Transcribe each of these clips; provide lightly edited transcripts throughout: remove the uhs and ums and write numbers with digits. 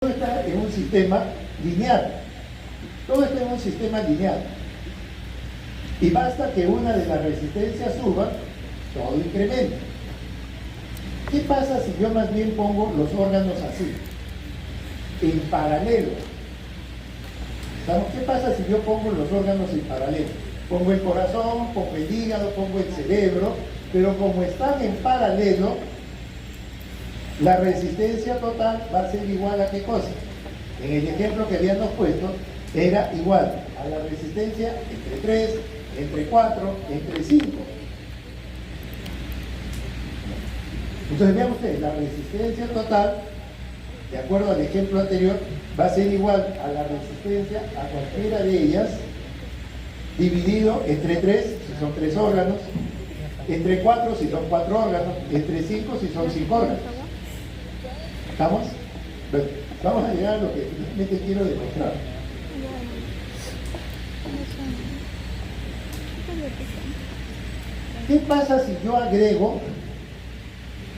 Todo está en un sistema lineal. Todo está en un sistema lineal. Y basta que una de las resistencias suba, todo incrementa. ¿Qué pasa si yo más bien pongo los órganos así, en paralelo? ¿Qué pasa si yo pongo los órganos en paralelo? Pongo el corazón, pongo el hígado, pongo el cerebro, pero como están en paralelo, la resistencia total va a ser igual a ¿qué cosa? En el ejemplo que habíamos puesto, era igual a la resistencia entre 3, entre 4, entre 5. Entonces vean ustedes, la resistencia total, de acuerdo al ejemplo anterior, va a ser igual a la resistencia a cualquiera de ellas, dividido entre 3, si son 3 órganos, entre 4 si son 4 órganos, entre 5 si son 5 órganos. ¿Estamos? Bueno, vamos a llegar a lo que finalmente quiero demostrar. ¿Qué pasa si yo agrego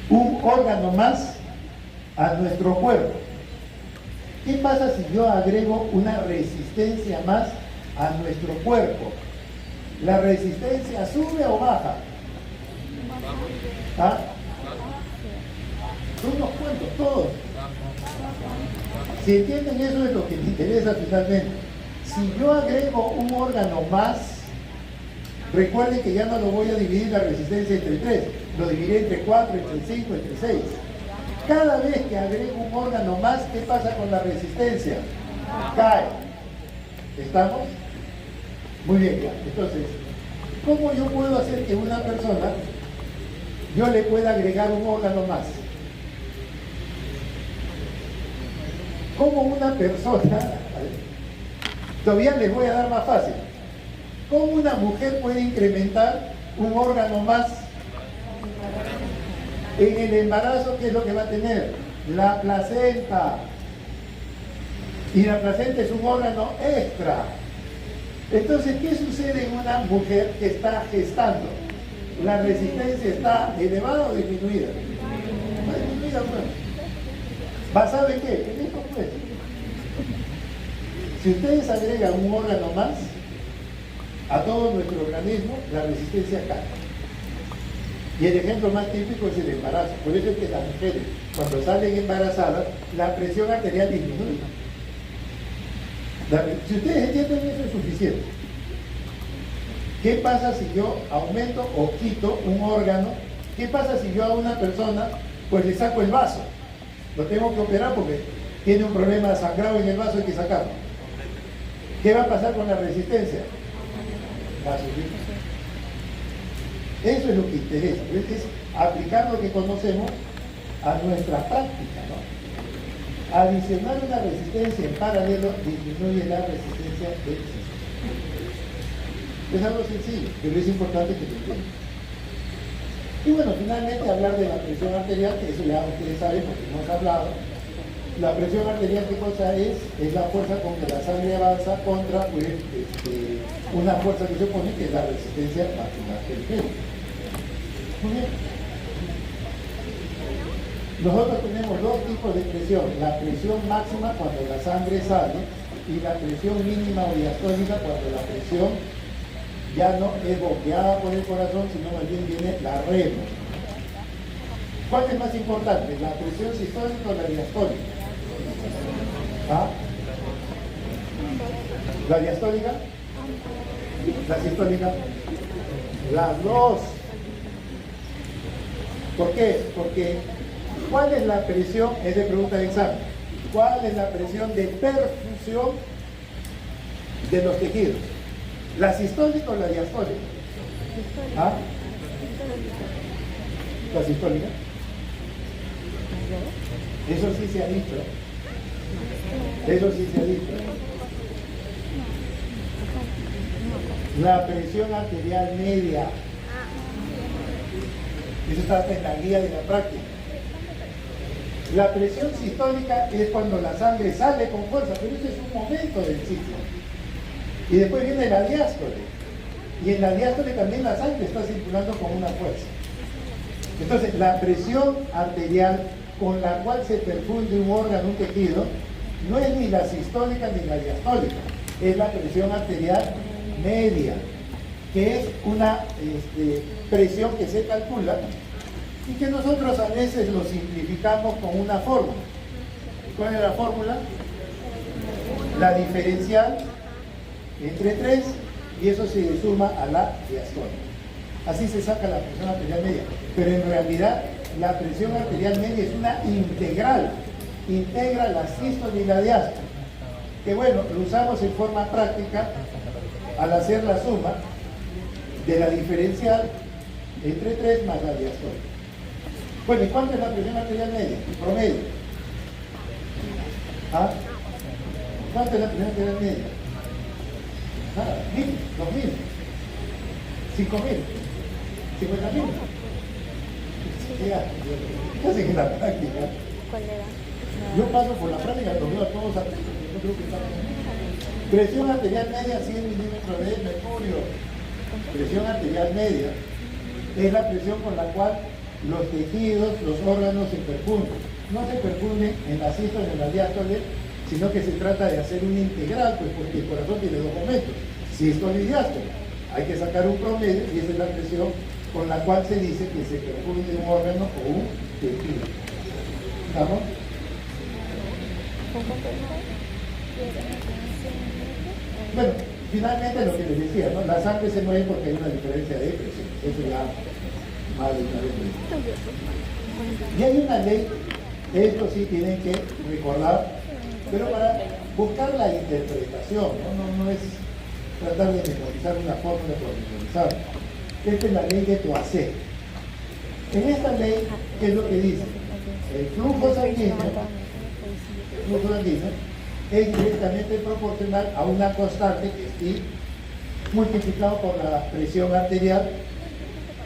un órgano más a nuestro cuerpo? ¿Qué pasa si yo agrego una resistencia más a nuestro cuerpo? ¿La resistencia sube o baja? ¿Ah? Son unos cuentos, todos. Si entienden, eso es lo que me interesa finalmente. Si yo agrego un órgano más, recuerden que ya no lo voy a dividir la resistencia entre 3, lo dividiré entre 4, entre 5, entre 6. Cada vez que agrego un órgano más, ¿qué pasa con la resistencia? Cae. ¿Estamos? Muy bien, ya. Entonces, ¿cómo yo puedo hacer que una persona, yo le pueda agregar un órgano más? ¿Cómo una persona, todavía les voy a dar más fácil, cómo una mujer puede incrementar un órgano más? En el embarazo, ¿qué es lo que va a tener? La placenta. Y la placenta es un órgano extra. Entonces, ¿qué sucede en una mujer que está gestando? ¿La resistencia está elevada o disminuida? Está disminuida, pues. ¿Basado en qué? En esto, pues. Si ustedes agregan un órgano más a todo nuestro organismo, la resistencia cae. Y el ejemplo más típico es el embarazo. Por eso es que las mujeres, cuando salen embarazadas, la presión arterial disminuye. Si ustedes entienden eso, es suficiente. ¿Qué pasa si yo aumento o quito un órgano? ¿Qué pasa si yo a una persona pues le saco el vaso? Lo tengo que operar porque tiene un problema sangrado en el vaso, hay que sacarlo. ¿Qué va a pasar con la resistencia? Va a subir. Eso es lo que interesa, es aplicar lo que conocemos a nuestra práctica, ¿no? Adicionar una resistencia en paralelo disminuye la resistencia del sistema. Es algo sencillo, pero es importante que lo entiendan. Y bueno, finalmente hablar de la presión arterial, que eso ya ustedes saben porque hemos hablado. La presión arterial, ¿qué cosa es? Es la fuerza con que la sangre avanza contra pues, una fuerza que se opone, que es la resistencia máxima periférica. Muy bien. Nosotros tenemos dos tipos de presión. La presión máxima cuando la sangre sale y la presión mínima o diastólica cuando la presión ya no es bloqueada por el corazón, sino más bien viene la remo. ¿Cuál es más importante? ¿La presión sistólica o la diastólica? ¿Ah? ¿La diastólica? ¿La sistólica? Las dos. ¿Por qué? Porque ¿cuál es la presión? Es de pregunta de examen. ¿Cuál es la presión de perfusión de los tejidos? ¿La sistólica o la diastólica? ¿Ah? ¿La sistólica? Eso sí se ha dicho. Eso sí se ha dicho. La presión arterial media. Eso está en la guía de la práctica. La presión sistólica es cuando la sangre sale con fuerza, pero ese es un momento del ciclo. Y después viene la diástole. Y en la diástole también la sangre está circulando con una fuerza. Entonces, la presión arterial con la cual se perfunde un órgano, un tejido, no es ni la sistólica ni la diastólica, es la presión arterial media, que es una presión que se calcula y que nosotros a veces lo simplificamos con una fórmula. ¿Cuál es la fórmula? La diferencial entre 3 y eso se suma a la diastólica. Así se saca la presión arterial media, pero en realidad la presión arterial media es una integral, integra la sístole y la diástole, que bueno, lo usamos en forma práctica al hacer la suma de la diferencial entre 3 más la diastólica. Bueno, ¿y cuánto es la presión arterial media? Promedio. ¿Ah? ¿Cuánto es la presión arterial media? Nada, 1000, 2000, 5000, 50.000. Casi en la práctica. ¿Cuál era? Yo paso por la práctica, los veo a todos atentos. Yo creo que estamos. Presión arterial media, 100 milímetros de mercurio. Presión arterial media es la presión con la cual los tejidos, los órganos se perfunden. No se perfunden en la sístole o en la diástole, sino que se trata de hacer una integral, pues porque el corazón tiene dos momentos, sístole y diástole. Hay que sacar un promedio y esa es la presión con la cual se dice que se perfunde un órgano o un tejido. ¿Estamos? Bueno, finalmente lo que les decía, ¿no? La sangre se mueve porque hay una diferencia de presión. Eso ya más de una vez. Y hay una ley, esto sí tienen que recordar, pero para buscar la interpretación, no es tratar de memorizar una fórmula por memorizar. Esta es la ley de Poiseuille. En esta ley, ¿qué es lo que dice? El flujo sanguíneo es directamente proporcional a una constante que es I, multiplicado por la presión arterial,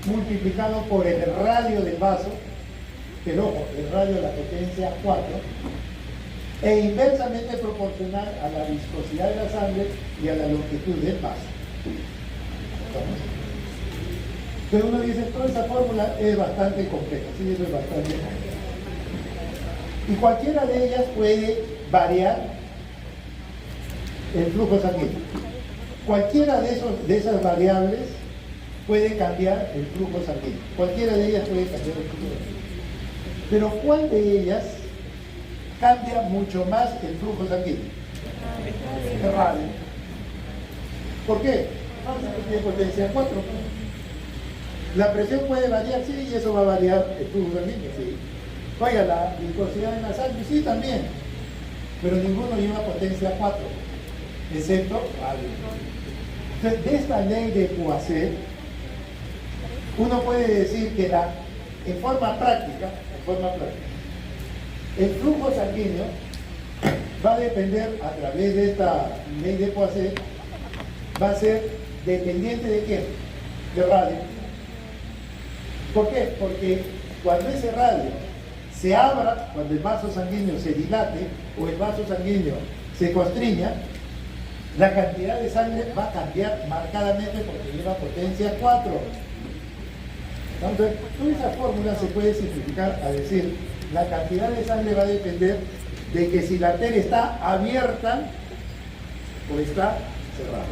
multiplicado por el radio del vaso, pero ojo, el radio de la potencia 4, e inversamente proporcional a la viscosidad de la sangre y a la longitud del vaso. Entonces uno dice, toda esa fórmula es bastante compleja, sí, eso es bastante complejo. Y cualquiera de ellas puede variar el flujo sanguíneo. Cualquiera de esas variables puede cambiar el flujo sanguíneo. Cualquiera de ellas puede cambiar el flujo sanguíneo. Pero ¿cuál de ellas cambia mucho más el flujo sanguíneo? El radio. ¿Por qué? Tiene potencia 4. La presión puede variar, sí, y eso va a variar el flujo sanguíneo, sí. Oiga, la viscosidad en la sangre, sí, también. Pero ninguno lleva potencia 4, excepto radio. Entonces, de esta ley de Poiseuille, uno puede decir que en forma práctica, el flujo sanguíneo va a depender a través de esta ley de Poiseuille, va a ser dependiente de quién, de radio. ¿Por qué? Porque cuando ese radio se abra, cuando el vaso sanguíneo se dilate o el vaso sanguíneo se constriña, la cantidad de sangre va a cambiar marcadamente porque lleva potencia 4. Entonces, toda esa fórmula se puede simplificar a decir, la cantidad de sangre va a depender de que si la arteria está abierta o está cerrada.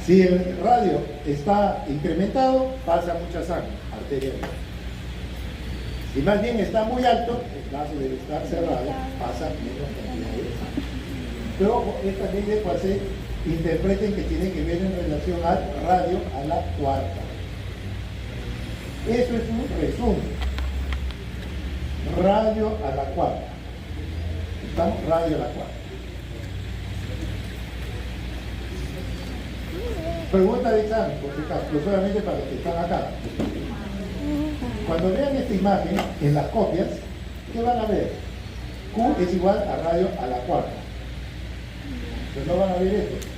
Si el radio está incrementado, pasa mucha sangre arterial. Si más bien está muy alto, el vaso debe estar cerrado, pasa menos cantidad de sangre. Pero ojo, esta ley de Poiseuille interpreten que tiene que ver en relación al radio a la cuarta. Eso es un resumen. Radio a la cuarta. ¿Estamos? Radio a la cuarta. Pregunta de examen, por si acaso, pero solamente para los que están acá. Cuando vean esta imagen en las copias, ¿qué van a ver? Q es igual a radio a la cuarta. Pero no van a ver esto,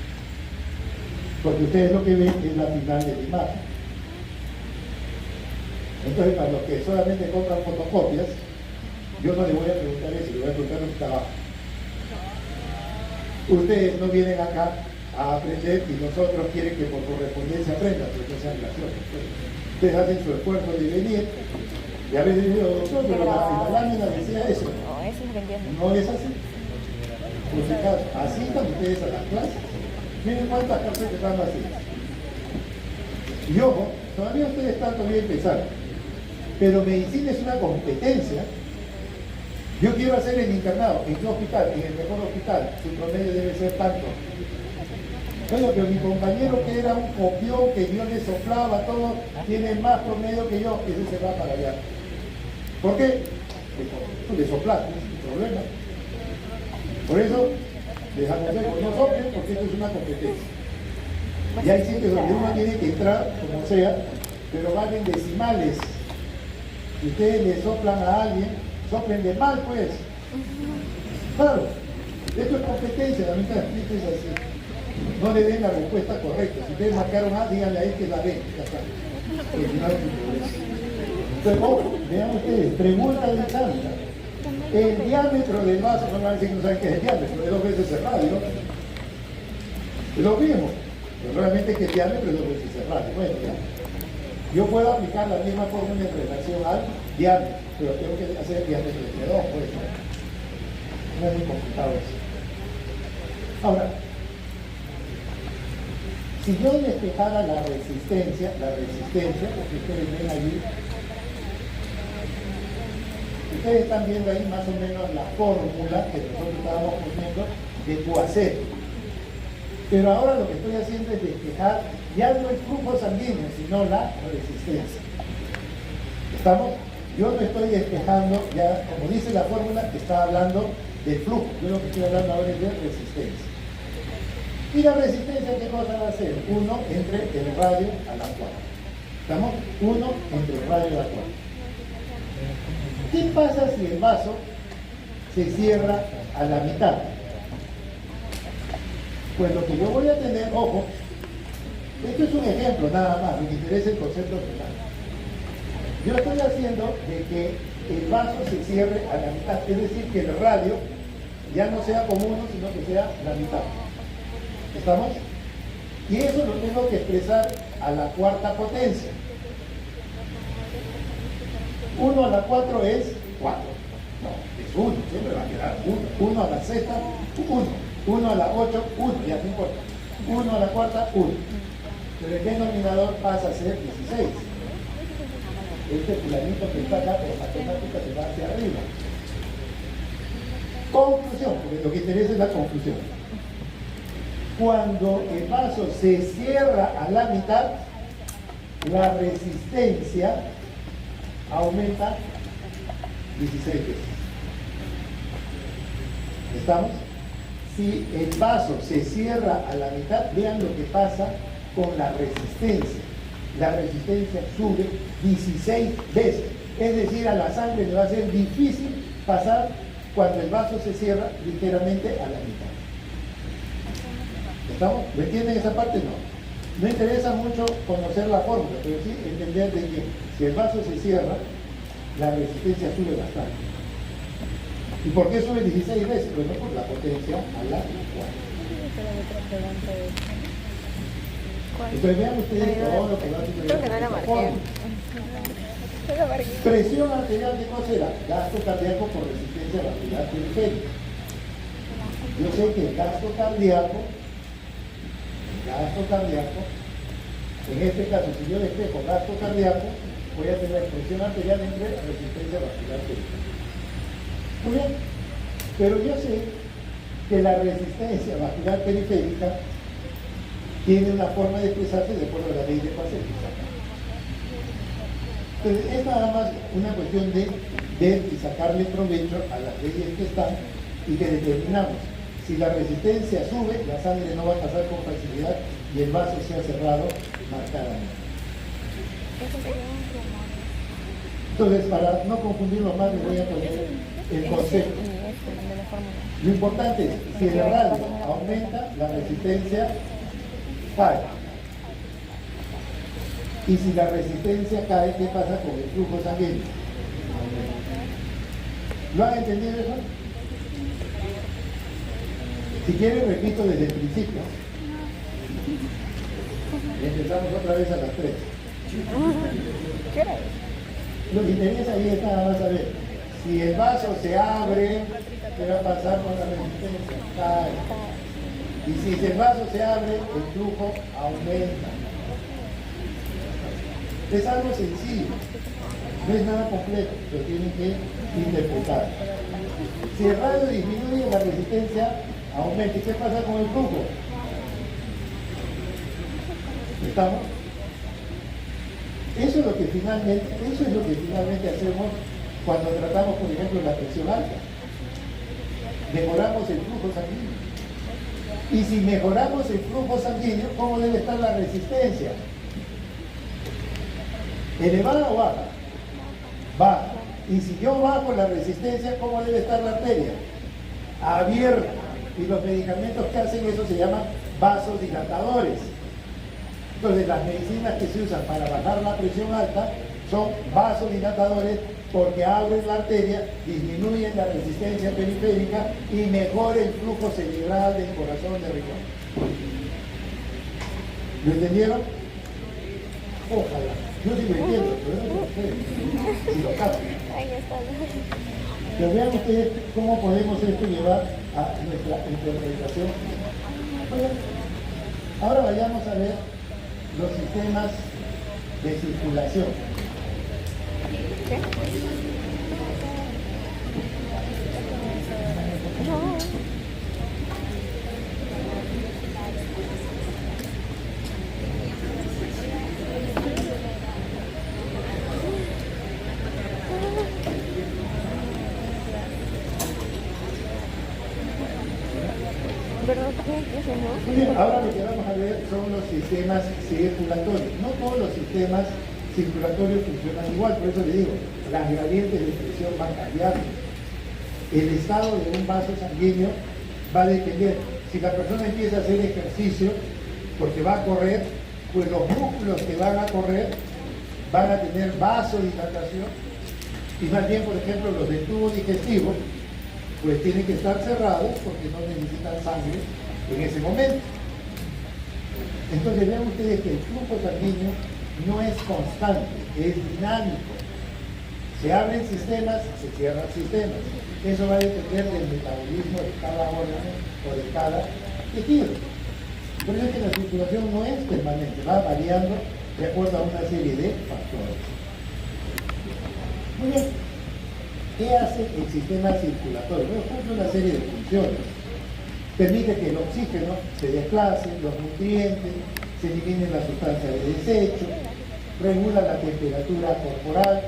porque ustedes lo que ven es la final de la imagen. Entonces, para los que solamente compran fotocopias, yo no les voy a preguntar eso, les voy a preguntar lo que está abajo. Ustedes no vienen acá a aprender y nosotros quieren que por correspondencia aprendan, pero no sean graciosos. Ustedes hacen su esfuerzo de venir y a veces digo, doctor, pero la lámina decía eso. No, eso No es así. Por si acaso, asistan ustedes a las clases. Miren cuántas clases que están haciendo. Y ojo, todavía ustedes están todavía empezando. Pero medicina es una competencia. Yo quiero hacer el internado. ¿En qué hospital? En el mejor hospital. Su promedio debe ser tanto. Oye, pero mi compañero que era un copión, que yo le soplaba todo, tiene más promedio que yo, ese se va para allá. ¿Por qué? Tú le soplaste, es un problema. Por eso, les aconsejo, no soplen porque esto es una competencia. Y hay sitios donde uno tiene que entrar, como sea, pero valen decimales. Si ustedes le soplan a alguien, soplen de mal, pues. Claro, esto es competencia, lamentablemente es así. No le den la respuesta correcta. Si ustedes marcaron A, díganle a él que la den. Ya está. Porque si no hay problema. Entonces, ojo, vean ustedes, pregunta de examen. El diámetro del vaso, no van a decir que no saben qué es el diámetro, es 2 veces el radio. Es lo mismo. Pero realmente que el diámetro es 2 veces el radio. Bueno, ya. Yo puedo aplicar la misma fórmula en relación al diámetro, pero tengo que hacer el diámetro de 2, pues. No es muy complicado eso. Ahora, si yo despejara la resistencia, porque ustedes ven allí, ustedes están viendo ahí más o menos la fórmula que nosotros estábamos poniendo de Poiseuille. Pero ahora lo que estoy haciendo es despejar ya no el flujo sanguíneo, sino la resistencia. ¿Estamos? Yo no estoy despejando, ya como dice la fórmula, está hablando de flujo. Yo lo que estoy hablando ahora es de resistencia. ¿Y la resistencia qué cosa va a ser? 1 entre el radio a la cuarta. ¿Estamos? 1 entre el radio a la cuarta. ¿Qué pasa si el vaso se cierra a la mitad? Pues lo que yo voy a tener, ojo, esto es un ejemplo nada más, me interesa el concepto final. Yo estoy haciendo de que el vaso se cierre a la mitad, es decir, que el radio ya no sea como 1, sino que sea la mitad. ¿Estamos? Y eso lo tengo que expresar a la cuarta potencia. 1 a la 4 es 4. No, es 1, siempre va a quedar 1. 1 a la sexta, 1. 1 a la 8, 1, ya no importa. 1 a la cuarta, 1. Pero el denominador pasa a ser 16. Este fulanito que está acá, por matemática, se va hacia arriba. Conclusión, porque lo que interesa es la conclusión. Cuando el vaso se cierra a la mitad, la resistencia aumenta 16 veces. ¿Estamos? Si el vaso se cierra a la mitad, vean lo que pasa con la resistencia. La resistencia sube 16 veces. Es decir, a la sangre le va a ser difícil pasar cuando el vaso se cierra ligeramente a la mitad. ¿Estamos? ¿Me entienden esa parte? No. No interesa mucho conocer la fórmula, pero sí entender de que si el vaso se cierra, la resistencia sube bastante. ¿Y por qué sube 16 veces? Bueno, por la potencia a la 4. Entonces vean ustedes todo lo que va a suceder. Creo que no la marqué. Presión arterial, ¿qué cosa era? Gasto cardíaco por resistencia vascular periférica. Yo sé que el gasto cardíaco, en este caso, si yo despejo gasto cardíaco, voy a tener presión arterial entre resistencia vascular periférica. Muy bien, pero yo sé que la resistencia vascular periférica tiene una forma de expresarse de acuerdo a la ley de Poiseuille. Entonces, es nada más una cuestión de ver y sacarle provecho a las leyes que están y que determinamos. Si la resistencia sube, la sangre no va a pasar con facilidad y el vaso se ha cerrado marcadamente. Entonces, para no confundirlo más, le voy a poner el concepto. Lo importante es, si el radio aumenta, la resistencia cae. Y si la resistencia cae, ¿qué pasa con el flujo sanguíneo? ¿Lo han entendido eso? Si quieren, repito desde el principio. Y empezamos otra vez a las 3. Lo que interesa ahí es nada más saber. Si el vaso se abre, ¿qué va a pasar con la resistencia? Cae. Y si el vaso se abre, el flujo aumenta. Es algo sencillo, no es nada complejo, pero tienen que interpretar. Si el radio disminuye, la resistencia aumenta. ¿Y qué pasa con el flujo? ¿Estamos? Eso es lo que finalmente hacemos cuando tratamos, por ejemplo, la presión alta. Mejoramos el flujo sanguíneo. Y si mejoramos el flujo sanguíneo, ¿cómo debe estar la resistencia? ¿Elevada o baja? Baja. Y si yo bajo la resistencia, ¿cómo debe estar la arteria? Abierta. Y los medicamentos que hacen eso se llaman vasodilatadores. Entonces, las medicinas que se usan para bajar la presión alta son vasodilatadores porque abren la arteria, disminuyen la resistencia periférica y mejoran el flujo cerebral del corazón del riñón. ¿Lo entendieron? Ojalá. Yo sí lo entiendo, pero no sé ustedes. Si lo captan. Pero vean ustedes cómo podemos esto llevar a nuestra interpretación. Bueno, ahora vayamos a ver los sistemas de circulación. ¿Qué? No. Muy bien, ahora lo que vamos a ver son los sistemas circulatorios. No todos los sistemas circulatorios funcionan igual, por eso le digo, las gradientes de presión van cambiando. El estado de un vaso sanguíneo va a depender. Si la persona empieza a hacer ejercicio porque va a correr, pues los músculos que van a correr van a tener vasodilatación y más bien, por ejemplo, los del tubo digestivo pues tienen que estar cerrados porque no necesitan sangre en ese momento. Entonces vean ustedes que el flujo sanguíneo no es constante, es dinámico. Se abren sistemas, se cierran sistemas. Eso va a depender del metabolismo de cada órgano o de cada tejido. Por eso es que la circulación no es permanente, va variando de acuerdo a una serie de factores. Muy bien. ¿Qué hace el sistema circulatorio? Bueno, cumple una serie de funciones. Permite que el oxígeno se desplace, los nutrientes, se eliminen las sustancias de desecho, regula la temperatura corporal,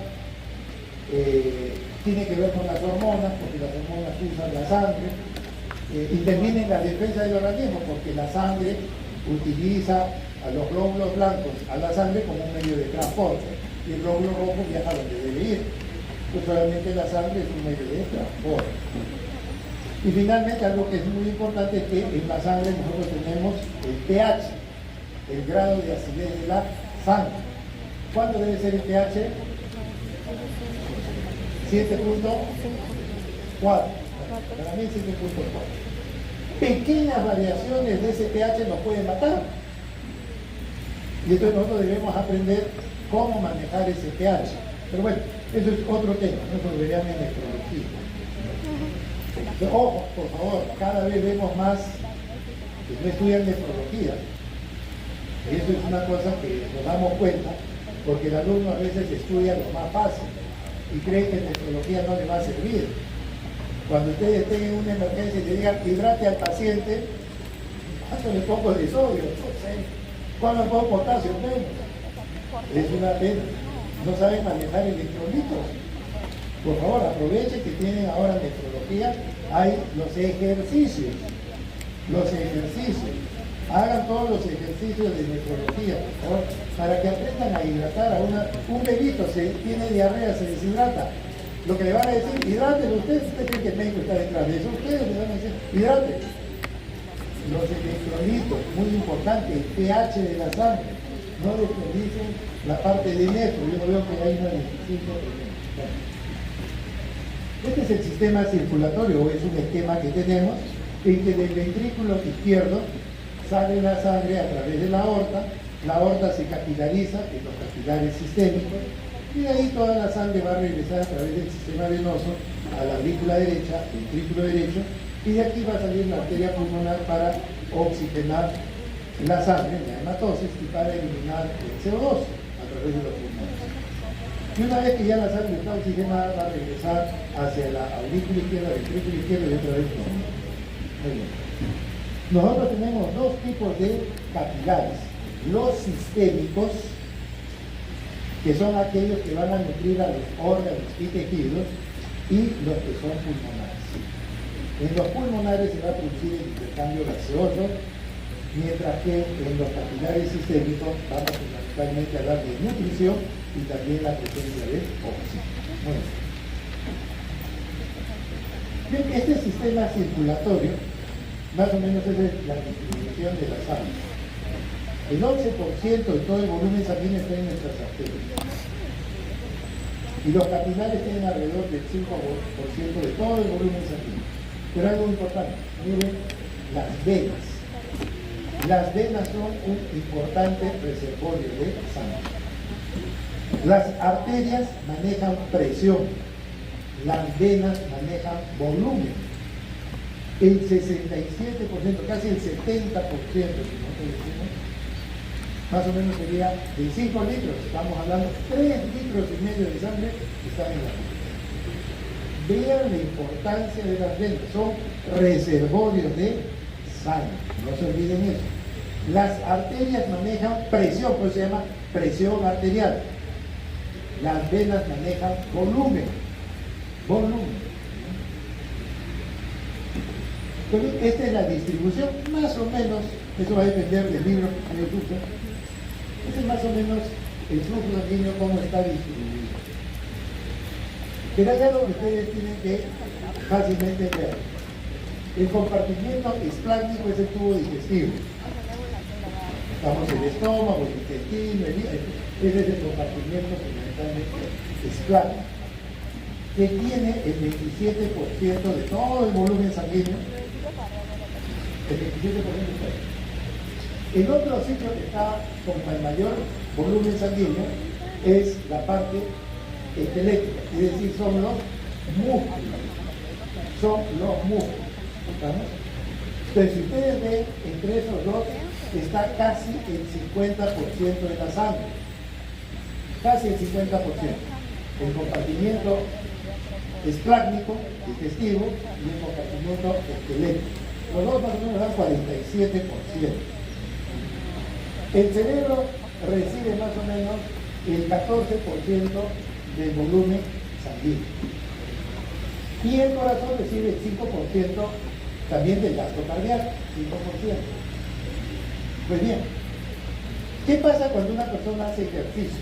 tiene que ver con las hormonas, porque las hormonas usan la sangre, interviene en la defensa del organismo, porque la sangre utiliza a los glóbulos blancos, a la sangre como un medio de transporte, y el glóbulo rojo viaja donde debe ir. Pues solamente la sangre es un medio de transporte. Y finalmente algo que es muy importante es que en la sangre nosotros tenemos el pH, el grado de acidez de la sangre. ¿Cuánto debe ser el pH? 7.4. Para mí 7.4. Pequeñas variaciones de ese pH nos pueden matar. Y entonces nosotros debemos aprender cómo manejar ese pH. Pero bueno, eso es otro tema, no se lo verían en nefrología. Ojo, por favor, cada vez vemos más que no estudian nefrología. Y eso es una cosa que nos damos cuenta, porque el alumno a veces estudia lo más fácil y cree que nefrología no le va a servir. Cuando ustedes tengan una emergencia y le digan hidrate al paciente, ¿cuánto le pongo de sodio? No sé. ¿Cuánto le pongo potasio? Menos. Es una pena. No saben manejar electrolitos. Por favor, aprovechen que tienen ahora nefrología. Hay los ejercicios. Hagan todos los ejercicios de nefrología, por favor, para que aprendan a hidratar a un bebito. Tiene diarrea, se deshidrata. Lo que le van a decir, hidrátenlo ustedes. Usted cree que el médico está detrás de eso. Ustedes le van a decir, hidrátenlo. Los electrolitos, muy importante, el pH de la sangre. No desperdicien la parte de nefro. Yo no veo que hay una deficiencia. Este es el sistema circulatorio, o es un esquema que tenemos, en que del ventrículo izquierdo sale la sangre a través de la aorta se capilariza, en los capilares sistémicos, Y de ahí toda la sangre va a regresar a través del sistema venoso a la aurícula derecha, el ventrículo derecho, y de aquí va a salir la arteria pulmonar para oxigenar la sangre, la hematosis, y para eliminar el CO2 a través de los pulmones. Y una vez que ya la sangre está oxigenada, va a regresar hacia la aurícula izquierda, el ventrículo izquierdo y otra vez no. Muy bien. Nosotros tenemos dos tipos de capilares: los sistémicos, que son aquellos que van a nutrir a los órganos y tejidos, y los que son pulmonares. En los pulmonares se va a producir el intercambio gaseoso, mientras que en los capilares sistémicos vamos fundamentalmente a hablar de nutrición y también la presencia de oxígeno. Bueno. Bien, este sistema circulatorio, más o menos es la distribución de la sangre. El 11% de todo el volumen sanguíneo está en nuestras arterias. Y los capilares tienen alrededor del 5% de todo el volumen sanguíneo. Pero algo importante, miren las venas. Las venas son un importante reservorio de sangre. Las arterias manejan presión, las venas manejan volumen. El 67%, casi el 70%, si nosotros decimos, más o menos sería de 5 litros, estamos hablando 3,5 litros de sangre que están en la vida. Vean la importancia de las venas, son reservorios de sangre, no se olviden eso. Las arterias manejan presión, por eso se llama presión arterial. Las venas manejan volumen. Entonces, esta es la distribución, más o menos, eso va a depender del libro que les gusta. Este es más o menos el flujo sanguíneo, cómo está distribuido. Pero hay algo que ustedes tienen que fácilmente ver. El compartimiento esplácnico es el tubo digestivo. Estamos el estómago, el intestino, el hígado. Ese es el compartimiento fundamentalmente esplácnico, que tiene el 27% de todo el volumen sanguíneo. El 27% está ahí. El otro sitio que está con el mayor volumen sanguíneo es la parte esquelética, es decir, son los músculos. ¿Estamos? Entonces, si ustedes ven, entre esos dos está casi el 50% de la sangre. Casi el 50%. El compartimiento esplácnico, digestivo, y el compartimiento esquelético. Los dos más o menos dan 47%. El cerebro recibe más o menos el 14% del volumen sanguíneo. Y el corazón recibe el 5% también del gasto cardíaco, 5%. Pues bien, ¿qué pasa cuando una persona hace ejercicio?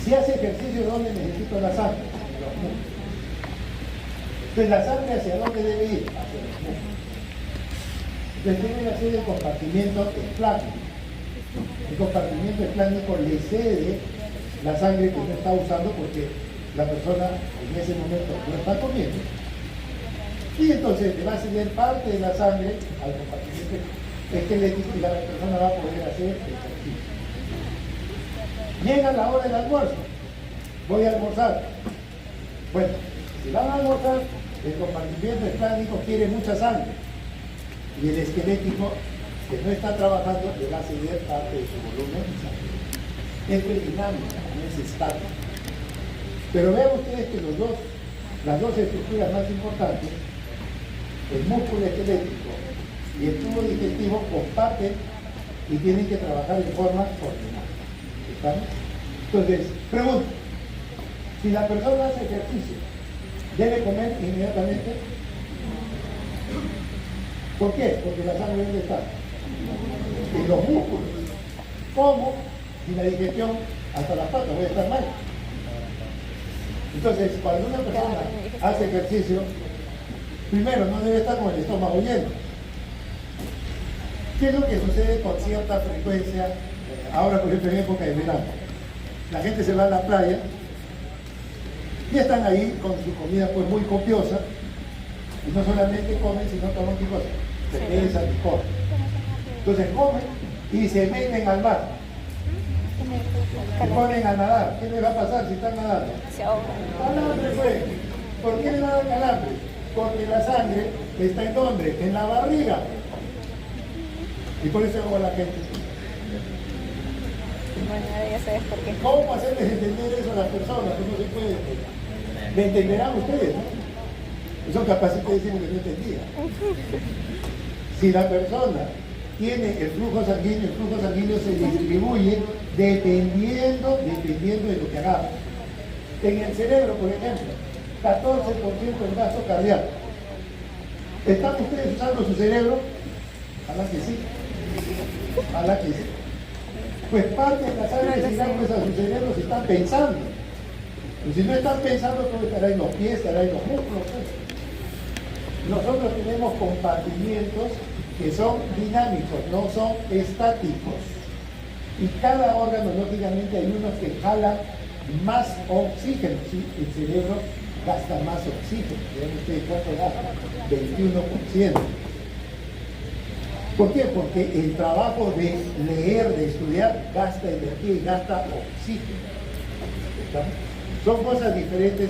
Si hace ejercicio, ¿dónde necesita la sangre? En los músculos. Entonces, ¿la sangre hacia dónde debe ir? Hacia los músculos. Entonces, debe hacer el compartimiento esplácnico. El compartimiento esplácnico le cede la sangre que no está usando porque la persona en ese momento no está comiendo. Y entonces le va a ceder parte de la sangre al compartimiento esquelético y la persona va a poder hacer ejercicio. Llega la hora del almuerzo. Voy a almorzar. Bueno, si van a almorzar, el compartimiento esplácnico quiere mucha sangre. Y el esquelético, que no está trabajando, le va a ceder parte de su volumen de sangre. Esto es dinámico, no es estático. Pero vean ustedes que las dos estructuras más importantes, el músculo esquelético y el tubo digestivo, comparten y tienen que trabajar en forma coordinada. ¿Estamos? Entonces, pregunto, si la persona hace ejercicio, ¿debe comer inmediatamente? ¿Por qué? Porque la sangre ¿dónde está? En los músculos. ¿Cómo? Si la digestión hasta las patas voy a estar mal. Entonces, cuando una persona hace ejercicio, primero no debe estar con el estómago lleno. ¿Qué es lo que sucede con cierta frecuencia? Ahora, por ejemplo, en época de verano, la gente se va a la playa y están ahí con su comida pues muy copiosa, y no solamente comen, sino toman qué cosa, cerveza, licor. Entonces comen y se meten al mar. Se ponen a nadar. ¿Qué les va a pasar si están nadando? Se ahogan. Calambre, pues. ¿Por qué le da calambre? Porque la sangre está en ¿dónde? En la barriga. Y por eso hago a la gente. Bueno, ahora ya sabes por qué. ¿Cómo hacerles entender eso a las personas? ¿Cómo se puede? ¿Me entenderán ustedes, no? Son capaces de decir que no entendía. Si la persona tiene el flujo sanguíneo se distribuye dependiendo de lo que hagamos. En el cerebro, por ejemplo, 14% en gasto cardíaco. ¿Están ustedes usando su cerebro? Ojalá que sí. Ojalá que sí. Pues parte de la sangre que llegamos a su cerebro si están pensando. Y si no están pensando, todo estará en los pies, estará en los músculos. Nosotros tenemos compartimientos que son dinámicos, no son estáticos. Y cada órgano, lógicamente, hay unos que jalan más oxígeno. ¿Sí? El cerebro gasta más oxígeno. Vean ustedes cuánto gasta, 21%. ¿Por qué? Porque el trabajo de leer, de estudiar, gasta energía y gasta oxígeno. ¿Estamos? Son cosas diferentes.